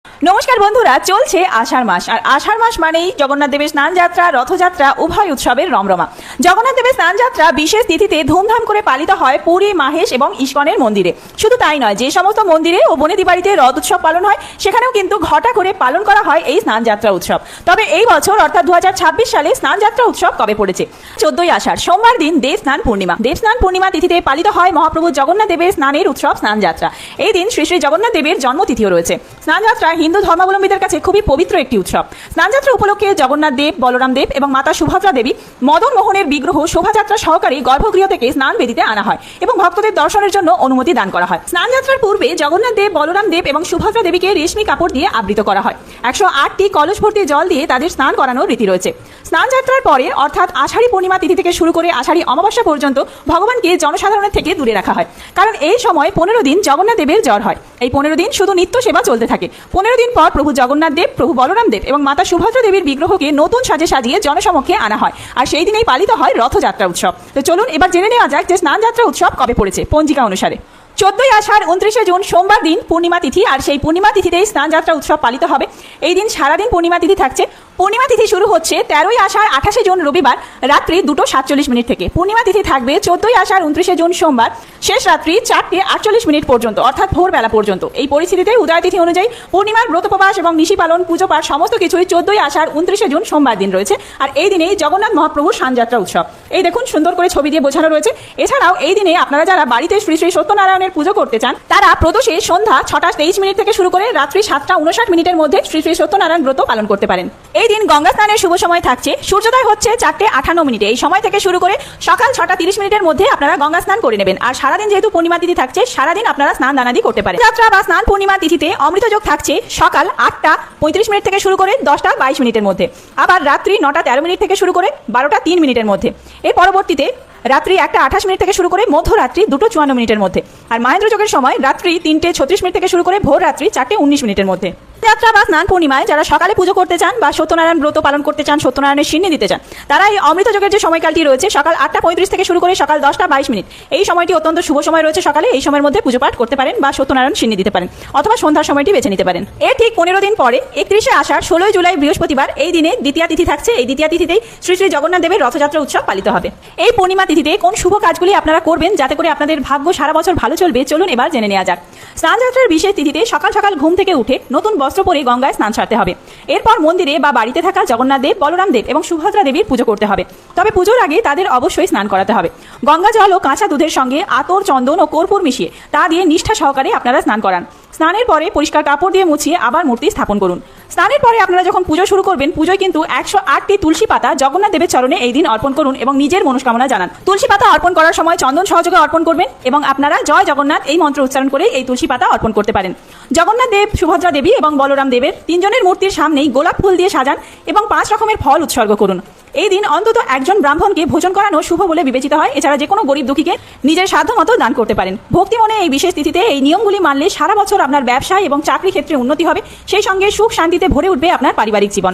নমস্কার বন্ধুরা, চলছে আষাঢ় মাস। আর আষাঢ় মাস মানেই জগন্নাথ দেবের স্নান যাত্রা, রথযাত্রা উভয় উৎসবের রমরমা। জগন্নাথ দেবের স্নান যাত্রা বিশেষ তিথিতে ধুমধাম করে পালিত হয় পুরী, মাহেশ এবং ইস্কনের মন্দিরে। শুধু তাই নয়, যে সমস্ত মন্দিরে ও বনেদি বাড়িতে রথ উৎসব পালন হয় সেখানেও কিন্তু ঘটা করে পালন করা হয় এই স্নান যাত্রা উৎসব। তবে এই বছর অর্থাৎ 2026 সালে স্নান যাত্রা উৎসব কবে পড়েছে? 14ই আষাঢ় সোমবার দিন দেব স্নান পূর্ণিমা। দেব স্নান পূর্ণিমা তিথিতে পালিত হয় মহাপ্রভু জগন্নাথ দেবের স্নানের উৎসব স্নান যাত্রা। এই দিন শ্রী শ্রী জগন্নাথ দেবের জন্মতিথিও রয়েছে। স্নান যাত্রা হিন্দু ধর্মাবলম্বীদের কাছে খুবই পবিত্র একটি উৎসব। স্নানযাত্রা উপলক্ষে জগন্নাথ দেব, বলরাম দেব এবং মাতা সুভদ্রা দেবী মদন মোহনের বিগ্রহ শোভাযাত্রা সহকারে গর্ভগৃহ থেকে স্নান বেদিতে আনা হয় এবং ভক্তদের দর্শনের জন্য অনুমতি দান করা হয়। স্নানযাত্রার পূর্বে জগন্নাথ দেব, বলরাম দেব এবং সুভদ্রা দেবীকে রেশমি কাপড় দিয়ে আবৃত করা হয়। 108টি কলস ভর্তি জল দিয়ে তাদের স্নান করানোর রীতি রয়েছে। স্নানযাত্রার পরে অর্থাৎ আষাঢ়ী পূর্ণিমা তিথি থেকে শুরু করে আষাঢ়ী অমাবস্যা পর্যন্ত ভগবানকে জনসাধারণের থেকে দূরে রাখা হয়, কারণ এই সময় 15 দিন জগন্নাথ দেবের জ্বর হয়। এই 15 দিন শুধু নিত্য সেবা চলতে থাকে। 15 দিন পর প্রভু জগন্নাথ দেব, প্রভু বলরাম দেব এবং মাতা সুভদ্রা দেবীর বিগ্রহকে নতুন সাজে সাজিয়ে জনসমক্ষে আনা হয়, আর সেই দিনেই পালিত হয় রথযাত্রা উৎসব। তো চলুন এবার জেনে নেওয়া যাক যে স্নান যাত্রা উৎসব কবে পড়েছে পঞ্জিকা অনুসারে। 14ই আষাঢ় 29শে জুন সোমবার দিন পূর্ণিমা তিথি, আর সেই পূর্ণিমা তিথিতেই স্নান যাত্রা উৎসব পালিত হবে। এই দিন সারাদিন পূর্ণিমা তিথি থাকছে। পূর্ণিমা তিথি শুরু হচ্ছে 13ই আষাঢ় 28শে জুন রবিবার রাত্রি 2:47 থেকে। পূর্ণিমা তিথি থাকবে 14ই আষাঢ় 29শে জুন সোমবার শেষ রাত্রি 4:48 পর্যন্ত, অর্থাৎ ভোরবেলা পর্যন্ত। এই পরিস্থিতিতে উদয় তিথি অনুযায়ী পূর্ণিমার ব্রতোপবাস এবং নিশি পালন, পুজো পাঠ সমস্ত কিছুই 14ই আষাঢ় 29শে জুন সোমবার দিন রয়েছে। আর এই দিনেই জগন্নাথ মহাপ্রভুর স্নানযাত্রা উৎসব। এই দেখুন সুন্দর করে ছবি দিয়ে বোঝানো রয়েছে। এছাড়াও এই দিনে আপনারা যারা বাড়িতে শ্রী শ্রী সত্যনারায়ণের পুজো করতে চান তারা প্রদোষে সন্ধ্যা 6:23 থেকে শুরু করে রাত্রি 7:59 মধ্যে শ্রী শ্রী সত্যনারায়ণ ব্রত পালন করতে পারেন। এই দিন গঙ্গা স্নানের শুভ সময় থাকছে। সূর্যোদয় হচ্ছে 4:58। এই সময় থেকে শুরু করে সকাল 6:30 মধ্যে আপনারা গঙ্গা স্নান করে নেবেন। আর সারাদিন যেহেতু পূর্ণিমা তিথি থাকছে, সারাদিন আপনারা স্নান দানাদি করতে পারেন। যাত্রা বা স্নান পূর্ণিমা তিথিতে অমৃতযোগ থাকছে সকাল 8:35 থেকে শুরু করে 10:22 মধ্যে, আবার রাত্রি 9:13 থেকে শুরু করে 12:03 মধ্যে। এর পরবর্তীতে রাত্রি 1:28 থেকে শুরু করে মধ্যরাত্রি 2:54 মধ্যে। আর মাহেন্দ্র যোগের সময় রাত্রি 3:36 থেকে শুরু করে ভোর রাত্রি 4:19 মধ্যে। যাত্রা বা স্নান পূর্ণিমায় যারা সকালে পুজো করতে চান বা সত্যনারায়ণ ব্রত পালন করতে চান, সত্যনারায়ণের সিন্নি দিতে চান, তারা এই অমৃত যোগের যে সময়কালটি রয়েছে সকাল 8:35 থেকে শুরু করে সকাল 10:22, এই সময়টি অত্যন্ত শুভ সময় রয়েছে। সকালে এই সময়ের মধ্যে পুজো পাঠ করতে পারেন বা সত্যনারায়ণ সিন্নি দিতে পারেন, অথবা সন্ধ্যার সময়টি বেছে নিতে পারেন। এর ঠিক 15 দিন পরে 31শে আষাঢ় 16ই জুলাই বৃহস্পতিবার এই দিনে দ্বিতীয়া তিথি থাকছে। এই দ্বিতীয়া তিথিতেই শ্রী শ্রী জগন্নাথ দেবের রথযাত্রা উৎসব পালিত হবে। এই পূর্ণিমা তিথিতে কোন শুভ কাজগুলি আপনারা করবেন যাতে করে আপনাদের ভাগ্য সারা বছর ভালো চলবে, চলুন এবার জেনে নেওয়া যাক। স্নানযাত্রার বিশেষ তিথিতে সকাল সকাল ঘুম থেকে উঠে নতুন বস্ত্র পরে গঙ্গায় স্নান সারতে হবে। এরপর মন্দিরে বা বাড়িতে থাকা জগন্নাথ দেব, বলরাম দেব এবং সুভদ্রা দেবীর পুজো করতে হবে। তবে পুজোর আগে তাদের অবশ্যই স্নান করাতে হবে। গঙ্গা জল ও কাঁচা দুধের সঙ্গে আতর, চন্দন ও কর্পূর মিশিয়ে তা দিয়ে নিষ্ঠা সহকারে আপনারা স্নান করান। স্নানের পরে পরিষ্কার কাপড় দিয়ে মুছিয়ে আবার মূর্তি স্থাপন করুন। স্নানের পরে আপনারা যখন পুজো শুরু করবেন, পুজোয় কিন্তু 108টি তুলসী পাতা জগন্নাথ দেবের চরণে এই দিন অর্পণ করুন এবং নিজের মনস্কামনা জানান। তুলসী পাতা অর্পণ করার সময় চন্দন সহযোগে অর্পণ করবেন এবং আপনারা জয় জগন্নাথ এই মন্ত্র উচ্চারণ করে এই তুলসী পাতা অর্পণ করতে পারেন। জগন্নাথ দেব, সুভদ্রা দেবী এবং বলরাম দেবের তিনজনের মূর্তির সামনেই গোলাপ ফুল দিয়ে সাজান এবং 5 রকমের ফল উৎসর্গ করুন। এই দিন অন্তত একজন ব্রাহ্মণকে ভোজন করানো শুভ বলে বিবেচিত হয়। এছাড়া যে কোনো গরিব দুঃখীকে নিজের সাধ্য মতো দান করতে পারেন। ভক্তি মনে এই বিশেষ তিথিতে এই নিয়মগুলি মানলে সারা বছর আপনার ব্যবসায় এবং চাকরি ক্ষেত্রে উন্নতি হবে, সেই সঙ্গে সুখ শান্তিতে ভরে উঠবে আপনার পারিবারিক জীবন।